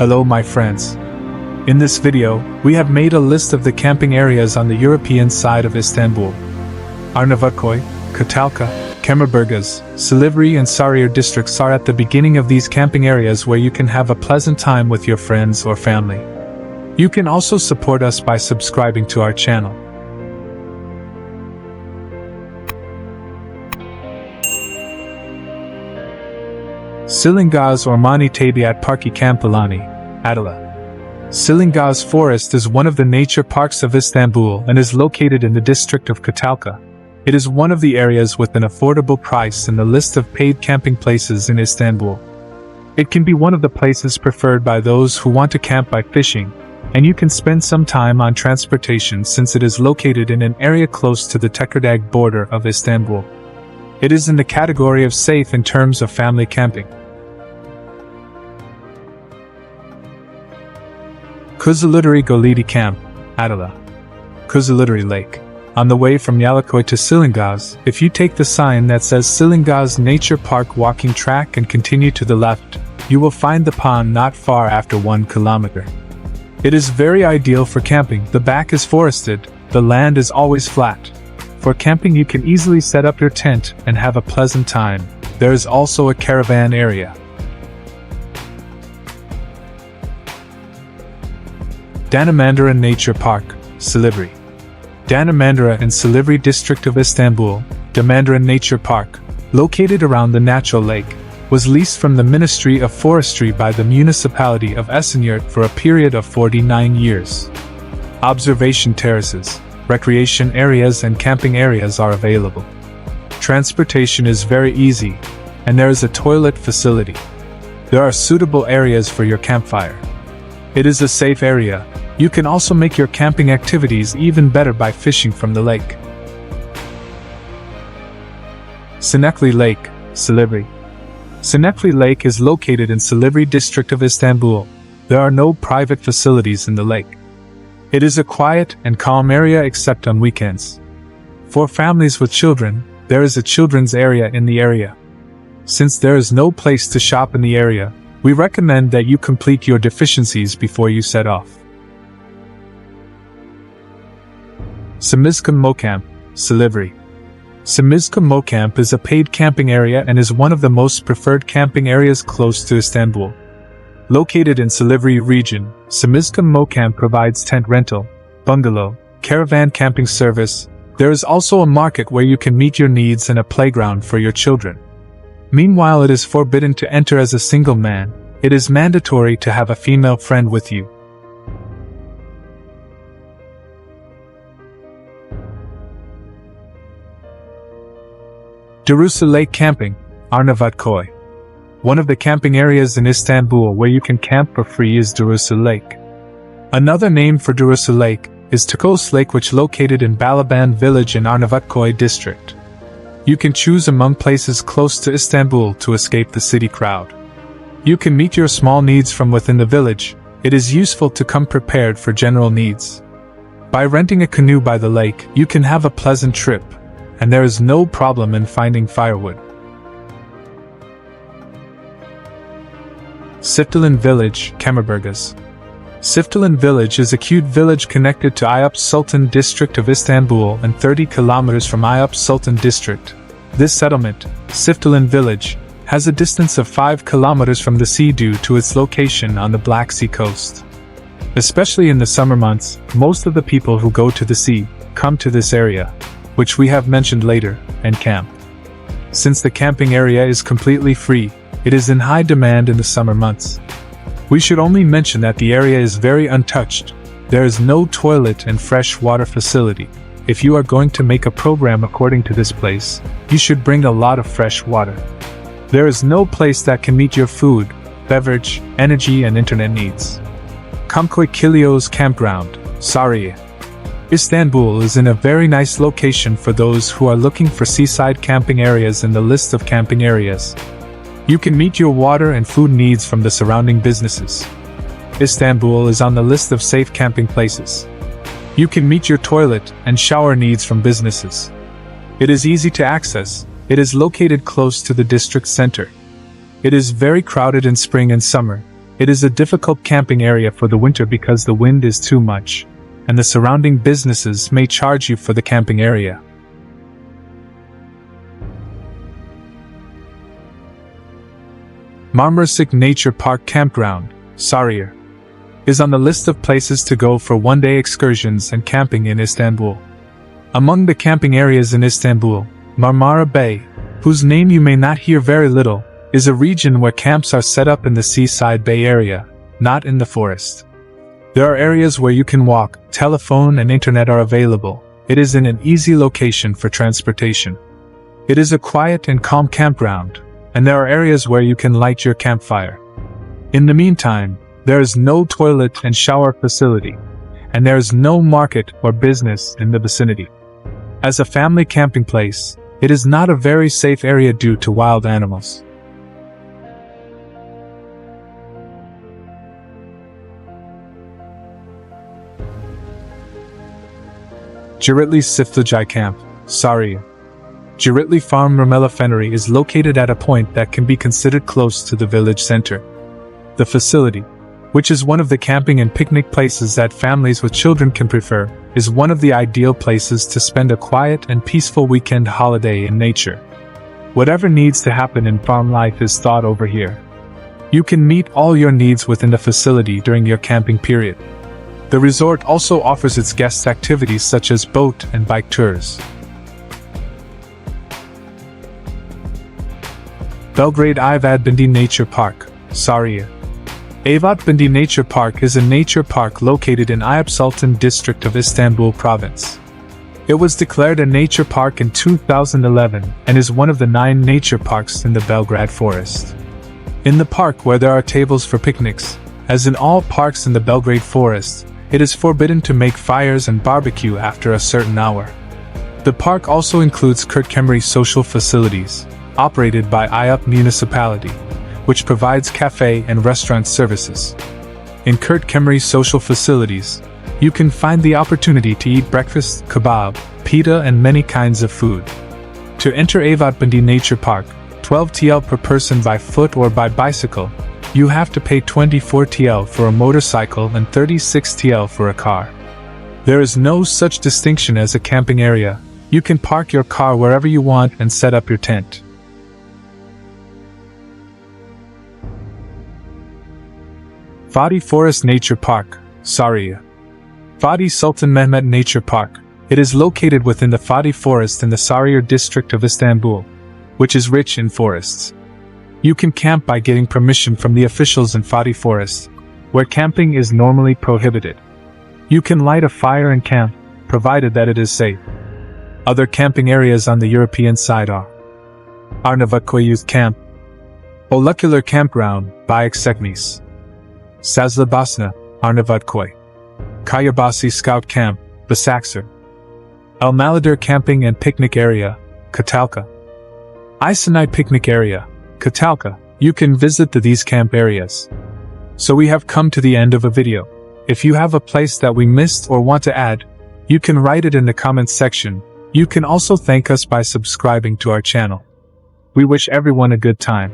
Hello my friends. In this video, we have made a list of the camping areas on the European side of Istanbul. Arnavutköy, Katalka, Kemerburgaz, Silivri and Sarıyer districts are at the beginning of these camping areas where you can have a pleasant time with your friends or family. You can also support us by subscribing to our channel. Çilingoz Ormanı Tabiat Parkı Kamp Alanı, Adala. Çilingoz Forest is one of the nature parks of Istanbul and is located in the district of Katalka. It is one of the areas with an affordable price in the list of paid camping places in Istanbul. It can be one of the places preferred by those who want to camp by fishing, and you can spend some time on transportation since it is located in an area close to the Tekirdağ border of Istanbul. It is in the category of safe in terms of family camping. Kuzuludere Gölü Camp, Adala. Kuzuludere Lake. On the way from Yalıköy to Çilingoz, if you take the sign that says Çilingoz Nature Park walking track and continue to the left, you will find the pond not far after 1 kilometer. It is very ideal for camping. The back is forested, the land is always flat. For camping you can easily set up your tent and have a pleasant time. There is also a caravan area. Danamandıra Nature Park, Silivri. Danamandıra in Silivri district of Istanbul, Danamandıra Nature Park, located around the natural lake, was leased from the Ministry of Forestry by the municipality of Esenyurt for a period of 49 years. Observation terraces, recreation areas and camping areas are available. Transportation is very easy, and there is a toilet facility. There are suitable areas for your campfire. It is a safe area. You can also make your camping activities even better by fishing from the lake. Sinekli Lake, Silivri. Sinekli Lake is located in Silivri district of Istanbul. There are no private facilities in the lake. It is a quiet and calm area except on weekends. For families with children, there is a children's area in the area. Since there is no place to shop in the area, we recommend that you complete your deficiencies before you set off. Semizkum Mocamp, Silivri. Semizkum Mocamp is a paid camping area and is one of the most preferred camping areas close to Istanbul. Located in Silivri region, Semizkum Mocamp provides tent rental, bungalow, caravan camping service. There is also a market where you can meet your needs and a playground for your children. Meanwhile, it is forbidden to enter as a single man. It is mandatory to have a female friend with you. Durusu Lake Camping, Arnavutköy. One of the camping areas in Istanbul where you can camp for free is Durusu Lake. Another name for Durusu Lake is Çiftliği Lake, which located in Çiftalan Village in Arnavutköy district. You can choose among places close to Istanbul to escape the city crowd. You can meet your small needs from within the village. It is useful to come prepared for general needs. By renting a canoe by the lake, you can have a pleasant trip, and there is no problem in finding firewood. Çiftalan Village, Kemerburgaz. Çiftalan Village is a cute village connected to Ayvat Sultan district of Istanbul and 30 kilometers from Ayvat Sultan district. This settlement, Çiftalan Village, has a distance of 5 kilometers from the sea due to its location on the Black Sea coast. Especially in the summer months, most of the people who go to the sea come to this area, which we have mentioned later, and camp. Since the camping area is completely free, it is in high demand in the summer months. We should only mention that the area is very untouched. There is no toilet and fresh water facility. If you are going to make a program according to this place, you should bring a lot of fresh water. There is no place that can meet your food, beverage, energy and internet needs. Kumköy Kilyos Campground, Sarıyer. Istanbul is in a very nice location for those who are looking for seaside camping areas in the list of camping areas. You can meet your water and food needs from the surrounding businesses. Istanbul is on the list of safe camping places. You can meet your toilet and shower needs from businesses. It is easy to access. It is located close to the district center. It is very crowded in spring and summer. It is a difficult camping area for the winter because the wind is too much, and the surrounding businesses may charge you for the camping area. Marmaracık Nature Park Campground, Sarıyer, is on the list of places to go for one-day excursions and camping in Istanbul. Among the camping areas in Istanbul, Marmara Bay, whose name you may not hear very little, is a region where camps are set up in the seaside bay area, not in the forest. There are areas where you can walk, telephone and internet are available. It is in an easy location for transportation. It is a quiet and calm campground, and there are areas where you can light your campfire. In the meantime, there is no toilet and shower facility, and there is no market or business in the vicinity. As a family camping place, it is not a very safe area due to wild animals. Giritli Çiftliği Camp, Sarıyer. Giritli Farm Rumela Feneri is located at a point that can be considered close to the village center. The facility, which is one of the camping and picnic places that families with children can prefer, is one of the ideal places to spend a quiet and peaceful weekend holiday in nature. Whatever needs to happen in farm life is thought over here. You can meet all your needs within the facility during your camping period. The resort also offers its guests activities such as boat and bike tours. Belgrad Ayvat Bendi Nature Park, Sarıyer. Ayvat Bendi Nature Park is a nature park located in Ayvat Sultan district of Istanbul province. It was declared a nature park in 2011 and is one of the 9 nature parks in the Belgrad forest. In the park where there are tables for picnics, as in all parks in the Belgrade forest, it is forbidden to make fires and barbecue after a certain hour. The park also includes Kurtkemeri social facilities, operated by Ayvat municipality, which provides cafe and restaurant services. In Kurtkemeri social facilities, you can find the opportunity to eat breakfast, kebab, pita and many kinds of food. To enter Ayvat Bendi Nature Park, 12 TL per person by foot or by bicycle, you have to pay 24 TL for a motorcycle and 36 TL for a car. There is no such distinction as a camping area. You can park your car wherever you want and set up your tent. Fatih Forest Nature Park, Sarıyer. Fatih Sultan Mehmet Nature Park. It is located within the Fatih Forest in the Sarıyer district of Istanbul, which is rich in forests. You can camp by getting permission from the officials in Fatih Forest, where camping is normally prohibited. You can light a fire and camp, provided that it is safe. Other camping areas on the European side are Arnavutköy Youth Camp, Ulucular Campground, Bayık Sekmes, Sazlıbosna, Arnavutköy, Kayabasi Scout Camp, Basaksehir, El Maladır Camping and Picnic Area, Katalka, Isanay Picnic Area, Katalka. You can visit these camp areas. So we have come to the end of a video. If you have a place that we missed or want to add, you can write it in the comments section. You can also thank us by subscribing to our channel. We wish everyone a good time.